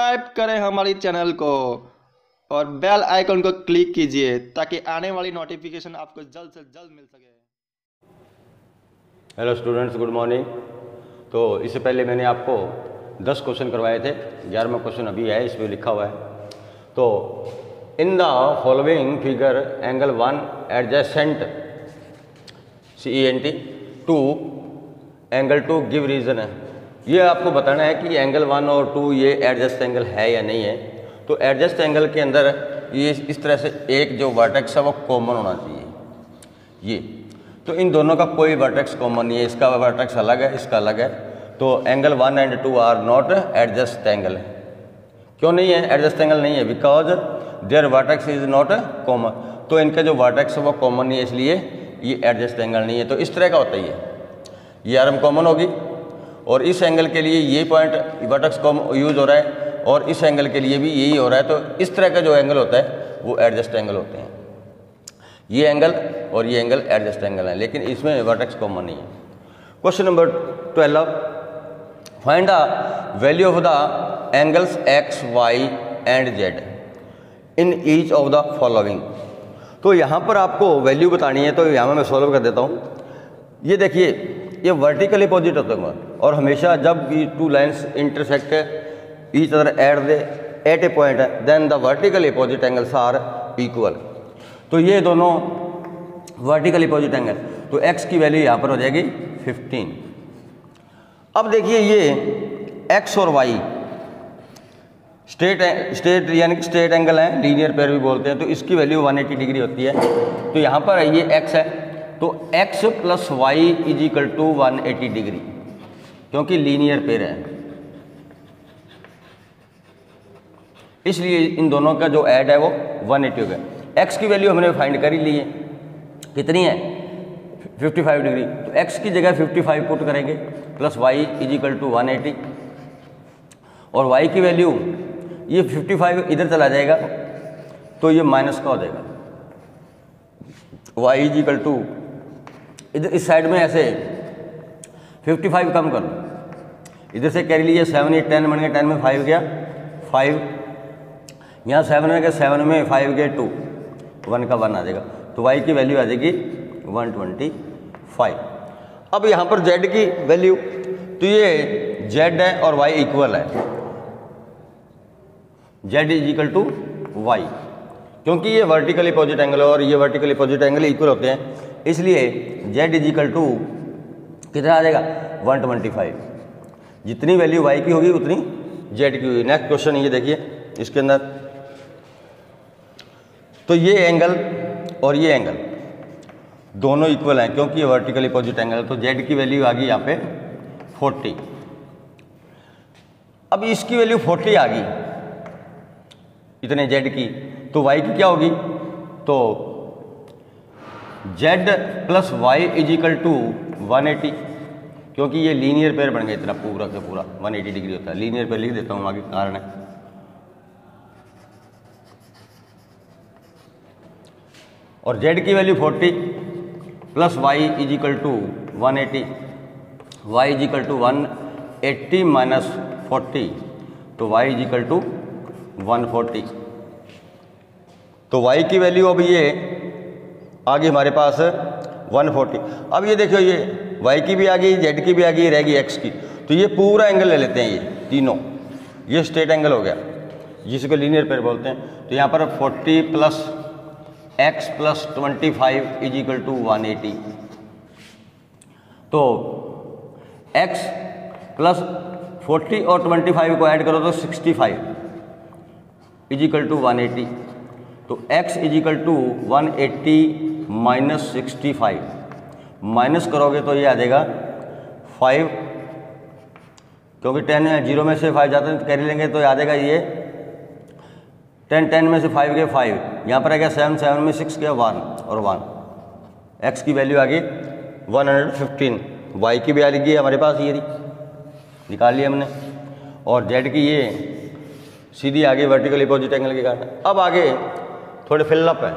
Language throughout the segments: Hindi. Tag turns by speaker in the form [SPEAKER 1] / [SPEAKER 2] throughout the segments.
[SPEAKER 1] सब्सक्राइब करें हमारी चैनल को और बेल आइकन को क्लिक कीजिए ताकि आने वाली नोटिफिकेशन आपको जल्द से जल्द मिल सके।
[SPEAKER 2] Hello students, good morning. तो इससे पहले मैंने आपको 10 क्वेश्चन करवाए थे, 11वां क्वेश्चन अभी है, इसमें लिखा हुआ है। तो in the following figure angle 1 adjacent CENT to angle 2 give reason है। ये आपको बताना है कि एंगल 1 और 2 ये एडजस्ट एंगल है या नहीं है। तो एडजस्ट एंगल के अंदर ये इस तरह से एक जो वर्टेक्स है वो कॉमन होना चाहिए। ये तो इन दोनों का कोई वर्टेक्स कॉमन नहीं है, इसका वर्टेक्स अलग है, इसका अलग है। तो angle 1 and 2 are not adjacent angle. क्यों नहीं है एडजस्ट एंगल? नहीं है because their vertex is not common. तो इनका जो वर्टेक्स है वो कॉमन नहीं है, इसलिए ये एडजस्ट एंगल नहीं है। तो इस तरह का होता है ये आर्म कॉमन होगी और इस एंगल के लिए ये पॉइंट वर्टेक्स कॉम यूज हो रहा है और इस एंगल के लिए भी यही हो रहा है। तो इस तरह का जो एंगल होता है वो एडजस्ट एंगल होते हैं। ये एंगल और ये एंगल एडजस्ट एंगल है, लेकिन इसमें वर्टेक्स कॉमन नहीं है। Question number 12, find the value of the angles X, Y and Z in each of the following. तो यहाँ पर आपको वैल्यू बतानी है, तो यहाँ मैं सॉल्व कर देता हूँ। ये देखिए, ये वर्टिकल अपोजिट होते हैं और हमेशा जब भी two lines intersect each other at a point है then the vertical opposite angles are equal. तो ये दोनों वर्टिकल अपोजिट एंगल, तो x की वैल्यू यहाँ पर हो जाएगी 15। अब देखिए ये x और y स्ट्रेट यानी कि स्ट्रेट एंगल है, लीनियर पेयर भी बोलते हैं। तो इसकी वैल्यू 180 डिग्री होती है। तो यहाँ पर ये x है, तो x plus y is equal to 180 degree, क्योंकि लीनियर पेयर है, इसलिए इन दोनों का जो ऐड है वो 180 हो गया। x की वैल्यू हमने फाइंड कर ही ली है, कितनी है 55 डिग्री। तो x की जगह 55 पुट करेंगे plus y is equal to 180 और y की वैल्यू ये 55 इधर चला जाएगा तो ये माइनस का हो जाएगा। y इज इक्वल टू इधर इस साइड में ऐसे 55 कम कर लो, इधर से कैरी लीजिए 7 8 10 बन गया, 10 में 5 गया 5, यहाँ 7 में गया 7 में 5 गया 2, 1 का 1 आ जाएगा। तो y की वैल्यू आ जाएगी 125। अब यहाँ पर z की वैल्यू, तो ये z है और y इक्वल है, z is equal to y, क्योंकि ये वर्टिकल अपोजिट एंगल और ये वर्टिकल अपोजिट एंगल इक्वल होते हैं, इसलिए z इज इक्वल टू कितना आ जाएगा 125। जितनी वैल्यू y की होगी उतनी z की होगी। नेक्स्ट क्वेश्चन ये देखिए, इसके अंदर तो ये एंगल और ये एंगल दोनों इक्वल हैं, क्योंकि ये वर्टिकल अपोजिट एंगल है। तो z की वैल्यू आ गई यहाँ पे 40। अब इसकी वैल्यू 40 आ गई इतने z की, तो y की क्या होगी? तो z plus y is equal to 180, क्योंकि ये लीनियर पेयर बन गया इतना पूरा का पूरा 180 डिग्री होता है। लीनियर पेयर लिख देता हूँ, आगे कारण है। और z की value 40 plus y is equal to 180, y is equal to 180 minus 40, तो वाई इज इक्वल टू 140। तो y की वैल्यू अब ये आ गई हमारे पास 140। अब ये देखो, ये y की भी आ गई, z की भी आ गई, रहेगी x की। तो ये पूरा एंगल ले लेते हैं, ये तीनों, ये स्ट्रेट एंगल हो गया जिसको लीनियर पेयर बोलते हैं। तो यहाँ पर 40 plus x plus 25 is equal to 180। तो x प्लस 40 और 25 को ऐड करो तो 65 इज इक्वल टू 180। तो x is equal to 180 minus 65, minus करोगे तो ये आ जाएगा 5, क्योंकि 10 0 में से 5 जाते हैं तो कैरी लेंगे, तो आ जाएगा ये 10 में से 5 गए 5, यहाँ पर आ गया 7 में 6 गया 1 और 1। x की वैल्यू आ गई 115, y की भी आ गई हमारे पास, ये निकाल लिया हमने, और z की ये सीधी आगे वर्टिकल अपोजिट एंगल के कारण। अब आगे थोड़े फिलअप है,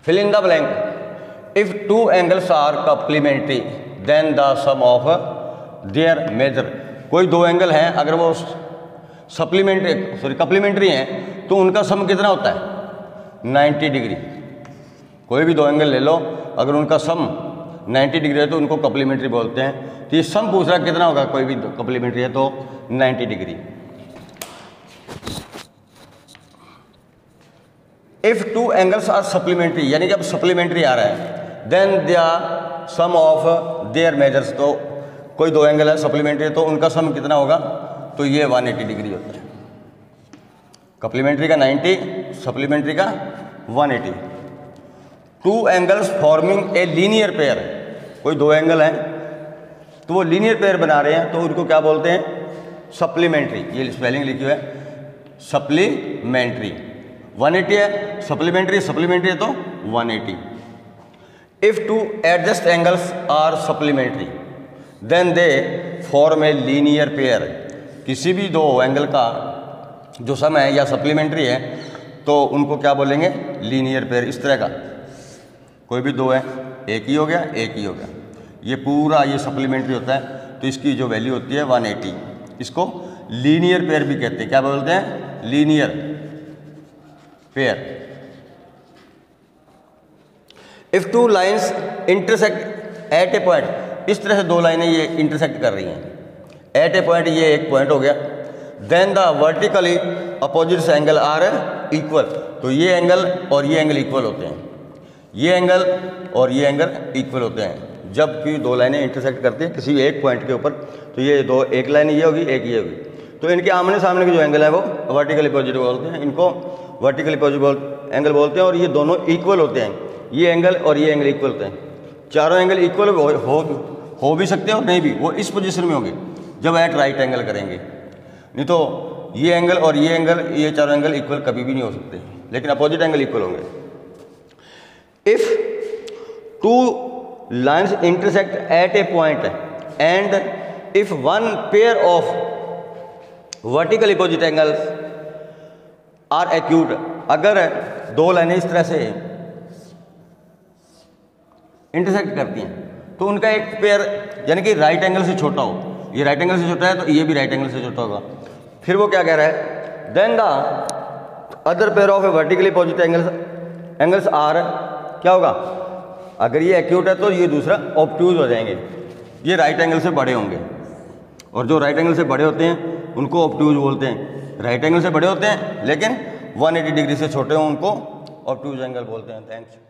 [SPEAKER 2] fill in the blank. If two angles are complementary then the sum of their measure. कोई दो एंगल हैं, अगर वो कप्लीमेंट्री हैं तो उनका सम कितना होता है 90 डिग्री। कोई भी दो एंगल ले लो, अगर उनका सम 90 डिग्री है तो उनको कप्लीमेंट्री बोलते हैं। तो ये सम पूछ रहा कितना होगा, कोई भी कप्लीमेंट्री है तो 90 degree. If two angles are supplementary, यानी कि अब सप्लीमेंट्री आ रहा है, then the sum of their measures, तो कोई दो एंगल है सप्लीमेंट्री तो उनका सम कितना होगा, तो ये 180 डिग्री होता है। कप्लीमेंट्री का 90, सप्लीमेंट्री का 180। Two angles forming a linear pair, कोई दो एंगल हैं तो वो लीनियर पेयर बना रहे हैं तो उनको क्या बोलते हैं, सप्लीमेंट्री। ये स्पेलिंग लिखी हुई है सप्लीमेंट्री। 180 है, सप्लीमेंट्री है तो 180। If two adjacent angles are supplementary then they form a linear pair. किसी भी दो एंगल का जो सम है या सप्लीमेंट्री है तो उनको क्या बोलेंगे, लीनियर पेयर। इस तरह का कोई भी दो है, एक ही हो गया, एक ही हो गया, ये पूरा ये सप्लीमेंट्री होता है तो इसकी जो वैल्यू होती है 180। इसको लीनियर पेयर भी कहते हैं। क्या बोलते हैं, linear pair. If two lines intersect at a point, इस तरह से दो लाइनें ये इंटरसेक्ट कर रही हैं एट ए पॉइंट, ये एक पॉइंट हो गया, then the vertically opposites angle are equal, तो ये एंगल और ये एंगल इक्वल होते हैं, ये एंगल और ये एंगल इक्वल होते हैं। जब भी दो लाइनें इंटरसेक्ट करती हैं किसी एक पॉइंट के ऊपर तो ये दो, एक लाइन ये होगी, एक ये होगी, तो इनके आमने सामने के जो एंगल है वो वर्टिकली अपोजिट बोलते हैं, इनको वर्टिकली अपोजिट एंगल बोलते हैं। और ये दोनों इक्वल होते हैं, ये एंगल और ये एंगल इक्वल होते हैं। चारों एंगल इक्वल हो भी सकते हैं और नहीं भी, वो इस पोजीशन में होंगे जब एट राइट एंगल करेंगे, नहीं तो ये एंगल और ये एंगल, ये चारों एंगल इक्वल कभी भी नहीं हो सकते, लेकिन अपोजिट एंगल इक्वल होंगे। If two lines intersect at a point and if one pair of vertical opposite angles are acute, अगर दो लाइनें इस तरह से इंटरसेक्ट करती हैं तो उनका एक पेयर यानी कि राइट एंगल से छोटा हो, ये राइट एंगल से छोटा है तो ये भी राइट एंगल से छोटा होगा। फिर वो क्या कह रहा है, then the other pair of a vertically opposite angles are, क्या होगा, अगर ये एक्यूट है तो ये दूसरा ऑब्ट्यूज हो जाएंगे, ये राइट एंगल से बड़े होंगे, और जो राइट एंगल से बड़े होते हैं उनको ऑब्ट्यूज बोलते हैं। राइट एंगल से बड़े होते हैं लेकिन 180 डिग्री से छोटे हों उनको ऑब्ट्यूज एंगल बोलते हैं। थैंक्स।